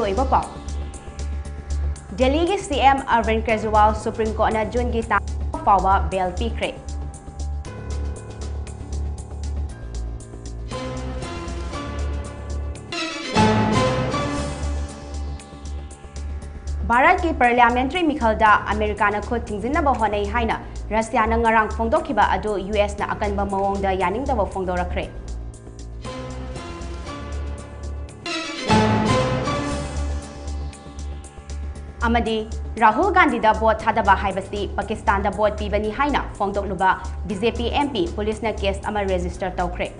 oiba paw Delhi gi CM Arvind Kejriwal Supreme Court na June gi ta fawa bail pikre Bharat ki parliamentary mikhalda America na khut thingzinaba honai haina Russia na ngarang phongdokhiba adu US na akanba mawongda yaningdaba phongdorakre Amadi Rahul Gandhi da bot thadaba haibasi Pakistan da bot pibani haina phongdokluba BJP MP police na case ama register tawkre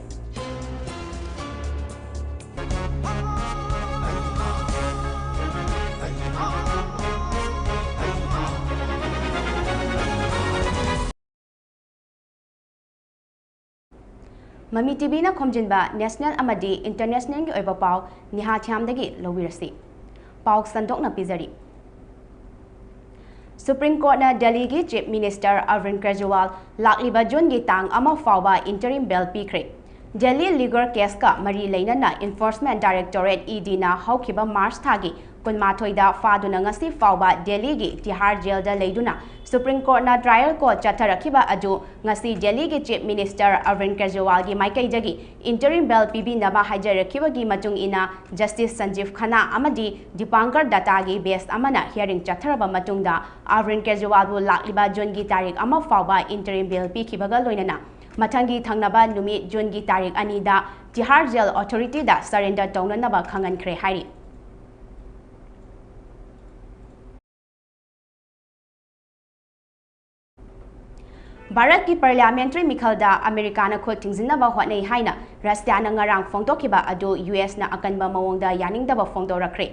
Mami TV na khomjinba national amadi international gi oiba paw NEHA THIYAM dagi lowirasi paw sandok na pizari Supreme Court na Delhi gi Chief Minister Arvind Kejriwal lakliba June gi tang ama fawba interim bail pikre Delhi legal case ka mari leina na Enforcement Directorate ED na hawkiba March thagi kunmathoida faduna ngasi fawba Delhi gi Tihar jail da leiduna Supreme Court na trial ko chatharakhiba aju ngasi Delhi gi Chief Minister Arvind Kejriwal gi maikai jagi interim bail pibi naba hajarakhiba gi matung ina Justice Sanjeev Khanna amadi Dipankar Datta gi base amana hearing chatharaba matungda Arvind Kejriwal bu lakliba June gi tarik ama fawba interim bail pikhibaga loinana Matangi thangnaba numit June gi tarik anida Tihar jail authority da surrender tawnanaba khangan khre hairi Bharat ki parliamentary mikhalda America na khut thingzinaba hotnei haina Russia na ngarang phongdokhiba adu US na akanba mawongda yaningdaba phongdorakre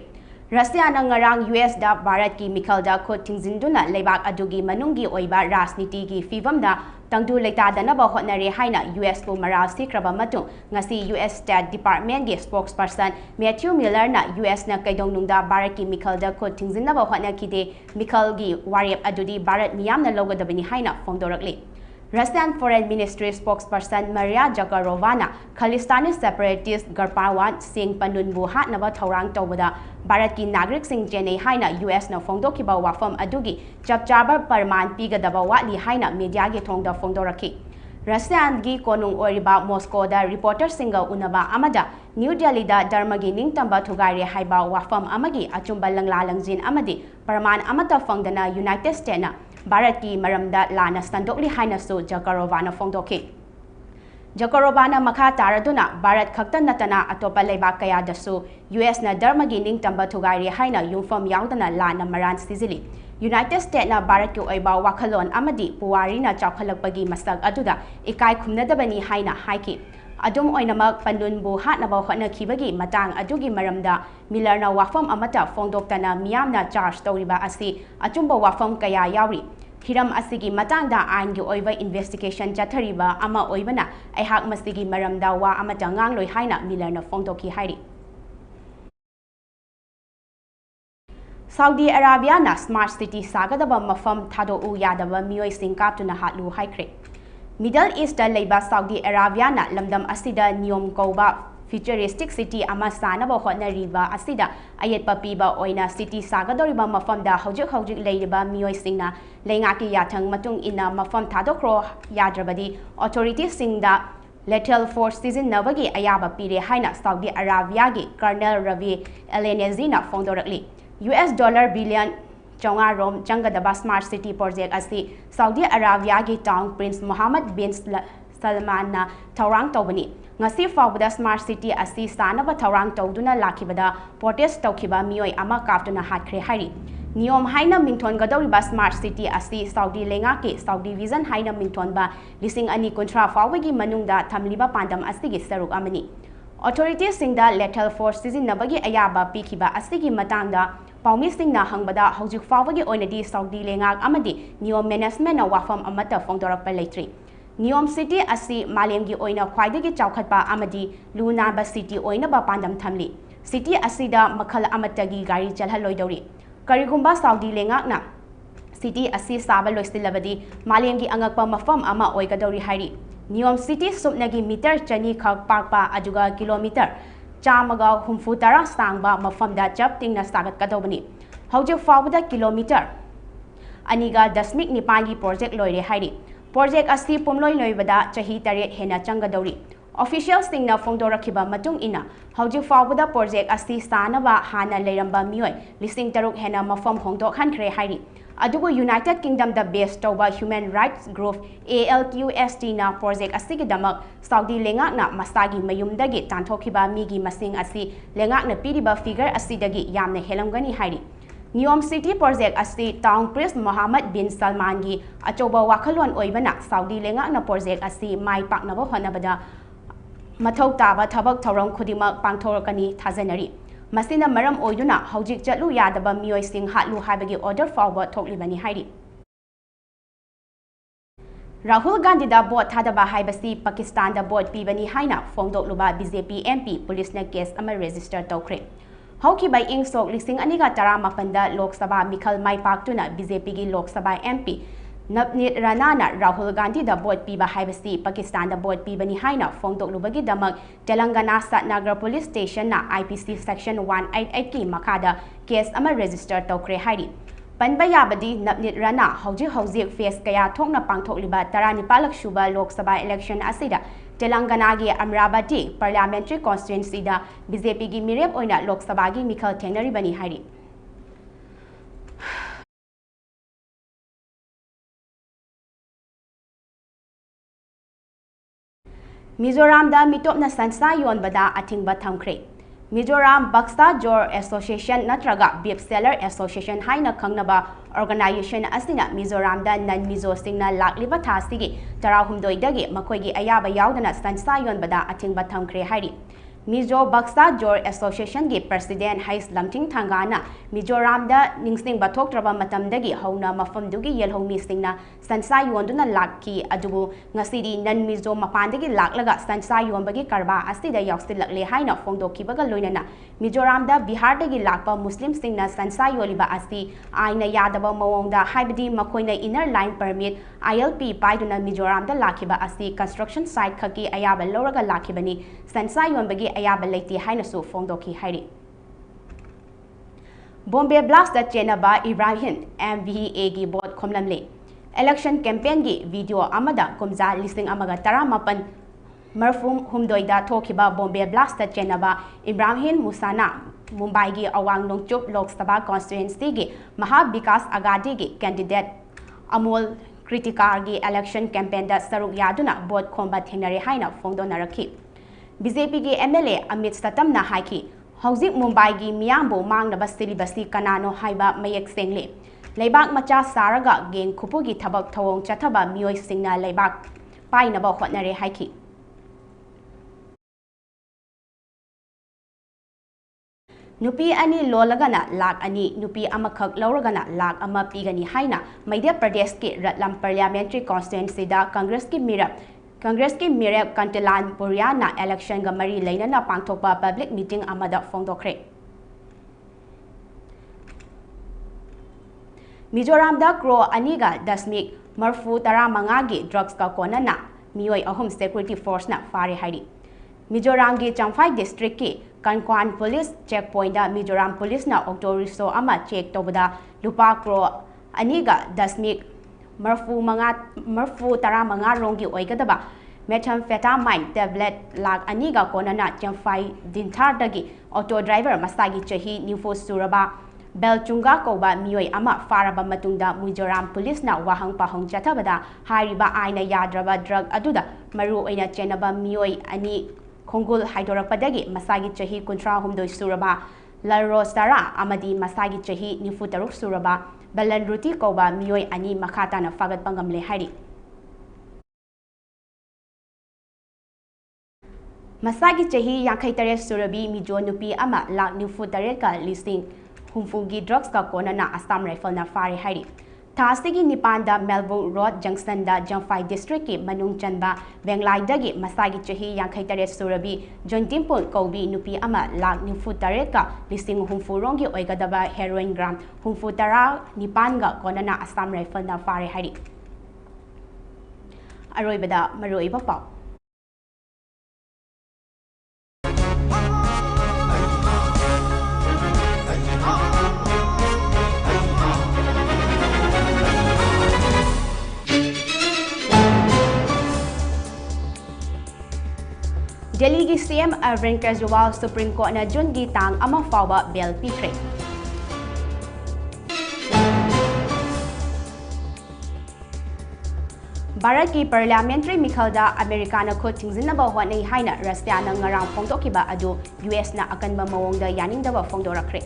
Russia na ngarang US da Bharat ki mikhalda khut thingzinduna leibak adugi manunggi oiba rajniti gi fivamda tangdu leitadanaba hotnare haina US ko maral sikraba matung ngasi US State Department gi spokesperson Matthew Miller na US na kaidongnungda Bharat ki mikhalda khut thingzinaba hotna kide mikhal gi warep adudi Bharat miyamna logadabani haina phongdorakle Russian Foreign Ministry spokesperson Maria Zakharova Khalistani separatist Garpawan Singh Panunbu hatnaba thaurang tawbada Bharat ki nagrik sing jenei haina US na phongdokhiba wafam adugi chapchaba parman pigadaba watli haina media gi thongda phongdorakhi Russian gi konung oriba Moscow da reporter singa unaba amada New Delhi da dharma gi ningtamba thugari haiba wafam amagi achumba langla langjin amadi parman amata phongdana United States na Bharat ki maramda lana sandokli haina su Zakharova na phongdokhi Zakharova na makha taraduna Bharat khakta natana atopa leibak kaya dasu US na dharma gi ningtamba thugari haina yumfam yaudana lana maran sizili United States na Bharat ki oiba wakhalon amadi puwari na chawkhalakpagi masak aduda ikai khumnadabani haina haiki adum oinamak panunbu hatnaba hotnakhibagi matang adugi maramda Miller na wafam amata phongdoktana miyamna charge tawriba asi achumba wafam kaya yauri Hiram asigi matangda ain gi oiba investigation chathariba ama oibana aihak masigi maramda wa amata ngangloi haina Miller na phongdokhi hairi Saudi Arabia na smart city sagadaba mafam thado u yadaba mioi singkaptuna hatlu haikre Middle East da leiba Saudi Arabia na lamdam asida niyom kauba futuristic city ama sanaba hotnariba asida ayetpa piba oina city sagadoriba mafamda hojik leiriba mioi singna leingaki yathang matung ina mafam thadokro yadrabadi authorities singda lethal force season navagi ayaba pire haina Saudi Arabia gi Colonel Ravi Elenezi na phongdorakli US dollar billion Chonga Rom Jangadaba Smart City Project asi Saudi Arabia gi town Prince Mohammed bin Salman na Taurang Tawbani ngasi fawbada Smart City asi sanaba Taurang Tawduna lakhibada protest tawkhiba mioi ama kaptuna hatkre hairi Niyom haina mingthon gadoriba Smart City asi Saudi lenga ke Saudi Vision haina mingthon ba lising ani kontra fawagi manungda thamliba pandam asigi saruk amani Authorities singda lethal force sizinabagi ayaba pikhiba asigi matangda Paumi Singh na hangbada hojik fawagi oinadi Saudi lengak amadi Niyom management na wafam amata phongdorakpa leitri Niyom City asi malemgi oina khwaidagi chawkhatpa amadi lunaba city oina ba pandam thamli city asida makhal amatagi gari chalhaloidori karigumba Saudi lengak na city asi saba loistilabadi malemgi angakpa mafam ama oigadori hairi Niyom City subnagi meter chani khak pakpa ajuga kilometer ꯆꯥꯝꯃꯒ ꯍꯨꯝꯐꯨꯇꯔꯥ ꯁꯥꯡꯕ ꯃꯐꯝꯗ ꯆꯞ ꯇꯤꯡꯅ ꯁꯥꯒꯠꯀꯗꯧꯕꯅꯤ ꯍꯧꯖꯤꯛ ꯐꯥꯎꯕꯗ kilometre ꯑꯅꯤꯒ ꯗꯁꯃꯤꯛ ꯅꯤꯄꯥꯟꯒꯤ project ꯂꯣꯏꯔꯦ ꯍꯥꯏꯔꯤ ꯄ꯭ꯔꯣꯖꯦꯛ ꯑꯁꯤ ꯄꯨꯝꯂꯣꯏ ꯂꯣꯏꯕꯗ ꯆꯍꯤ 8 ꯍꯦꯟꯅ ꯆꯪꯒꯗꯧꯔꯤ Officialsꯤꯡꯅ ꯐꯣꯡꯗꯣꯔꯛꯈꯤꯕ ꯃꯇꯨꯡ ꯏꯟꯅ ꯍꯧꯖꯤꯛ ꯐꯥꯎꯕꯗ ꯄ꯭ꯔꯣꯖꯦꯛ ꯑꯁꯤ ꯁꯥꯅꯕ ꯍꯥꯟꯅ ꯂꯩꯔꯝꯕ ꯃꯤꯑꯣꯏ 3,000 ꯍꯦꯟꯅ ꯃꯐꯝ ꯍꯣꯡꯗꯣꯛꯍꯟꯈ꯭ꯔꯦ ꯍꯥꯏꯔꯤ ꯑꯗꯨꯕꯨ ꯌꯨꯅꯥꯏꯇꯦꯗ ꯀꯤꯡꯗꯝꯗ ꯕꯦꯁ ꯇꯧꯕ ꯍ꯭ꯌꯨꯃꯦꯟ ꯔꯥꯏꯠꯁ ꯒ꯭ꯔꯨꯞ ALQSTꯅ ꯄ꯭ꯔꯣꯖꯦꯛ ꯑꯁꯤꯒꯤꯗꯃꯛ ꯁꯥꯎꯗꯤ ꯂꯩꯉꯥꯛꯅ ꯃꯁꯥꯒꯤ ꯃꯌꯨꯝꯗꯒꯤ ꯇꯥꯟꯊꯣꯛꯈꯤꯕ ꯃꯤꯒꯤ ꯃꯁꯤꯡ ꯑꯁꯤ ꯂꯩꯉꯥꯛꯅ ꯄꯤꯔꯤꯕ ꯐꯤꯒꯔ ꯑꯁꯤꯗꯒꯤ ꯌꯥꯝꯅ ꯍꯦꯜꯂꯝꯒꯅꯤ ꯍꯥꯏꯔꯤ Neom City Project asi Town Prince Mohammed bin Salman gi achoba wakhalon oibana Saudi lengakna project asi mai paknaba honabada mathau taba thabak thorong khudimak pangthorakani thajanari masina maram oiduna hojik chatlu yadaba mioi sing hatlu haibagi order fawba thoklibani hairi Rahul Gandhi da bot thadaba haibasi Pakistan da bot pibani haina fongdokluba BJP MP police na case ama register tawkhre Hauki by ing sok lising aniga tara mapanda Lok Sabha Mikhal Mai Paktuna BJP gi Lok Sabha MP Navneet Ranana Rahul Gandhi da board piba haibasi Pakistan da board piba ni haina fongdok lubagi damak Telangana Satnagar Police Station na IPC Section 188 ki makada case ama register tawkre hairi Panba yabadi Navneet Rana hauji face kaya thokna pangthokliba tara nipalak shuba Lok Sabha election asida Telangana gi Amravati parliamentary constituency da BJP gi mirep oina Lok Sabha gi Mikhal Thengnari bani hairi Mizoram da mitopna sansa yonbada athingba thamkhre Mizoram Baksa Jor Association natraga beef seller association haina khangnaba organization asina Mizoram da nan Mizo singna lakliba thasigi tarahumdoi dagi makoigi ayaba yaudana sansa yonbada athingba thamkhre hairi Mizo Baksa Jor Association gi president Hais Lamting Thangana Mizoram da ningsing bathok traba matam dagi hauna mafam dugi yelhomi singna sansa yonduna lakki adubu ngasidi nan Mizo mapandagi laklaga sansa yonbagi karba asida yausilakle haina fongdokibaga loinana Mizoram da Bihar dagi lakpa Muslim singna sansa yoliba asi aina yadaba mawongda haibadi makoina inner line permit ILP paiduna Mizoram da lakiba asi construction site khaki ayaba loraga lakibani sansa yonbagi ayaba leiti hainasu fongdoki hairi Bombay Blast da Chenaba Ibrahim MVA gi board khomlamle election campaign gi video amada kumza listing amaga taramapan marfum humdoida thokiba Bombay Blast da Chenaba Ibrahim Musana Mumbai gi awang nongchup Lok Sabha constituency gi Maha Vikas Agadi gi candidate Amol Kritika gi election campaign da saruk yaduna board khomba thengnare haina fongdonarakhi BJP gi MLA Amit Satamna haiki hauzik Mumbai gi miyambo mangnaba silibasi kanano haiba mayek sengle leibak macha saraga geng khupu gi thabak thawong chathaba mioi singna leibak painaba hotnare haiki Nupi ani lolagana lak ani nupi amakhak lauragana lak ama pigani haina Madhya Pradesh ki Ratlam parliamentary constituency da Congress ki Mirep Kantilan Puriana election ga mari leinana pangthokpa public meeting amada fongdokre Mizoram da Kro aniga dasmik marfu tara mangagi drugs ka konana mioi ahum security force na fare hairi Mizoram gi Champhai district ki Kankwan police checkpoint da Mizoram police na octoriso ama check tobada lupa Kro aniga dasmik marfu tara manga rongi oigadaba methamphetamine tablet lak aniga konana Champhai dinthar dagi auto driver masagi chahi nifo suraba Belchunga koba mioi ama faraba matungda Mizoram police na wahang pahong chathabada hariba aina yadraba drug aduda maru oina chenaba mioi ani khongul haidorakpadagi masagi chahi 13 suraba Larosara amadi masagi chahi nifutaruk suraba Balan Ruti koba mioi ani makata na fagat pangamle hari Masagi chahi yankai tare surabi mijo nupi ama lak nifu tare ka listing humfugi drugs ka kona na Assam rifle na fari hari Tasigi Nipanda Melbourne Road Junction da Jamphai District ki Manung Chanba Benglai dagi masagi chahi yankai tare surabi Jontimpol kobi nupi ama lak nifu tare ka listing humfurongi oigadaba heroin gram humfu tara nipanga kona na Assam rifle na fari hari Aroibada maroi pau Delhi ki CM Arvind Kejriwal Supreme Court na June gi tang ama fawa bail pikre. Bharat ki parliamentary mikhalda America na khut thingzinaba hotnei haina Russia na ngarang phongdokiba adu US na akanba mawongda yaningdaba phongdorakre.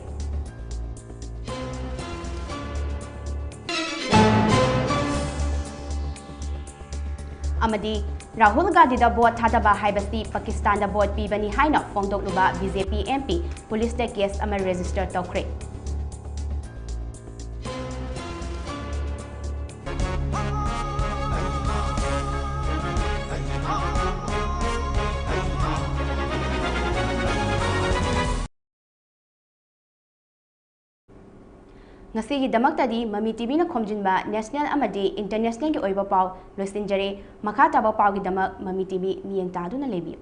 Amadi Rahul Gandhi da vote thadaba haibasi Pakistan da vote pibani haina phongdokluba BJP MP police da case ama register tawkre. Ngasi damakta di Mami TV na khomjinba national amadi international ki oiba paw losinjare makha taba paw gi damak Mami TV miyeng tadu na lebi.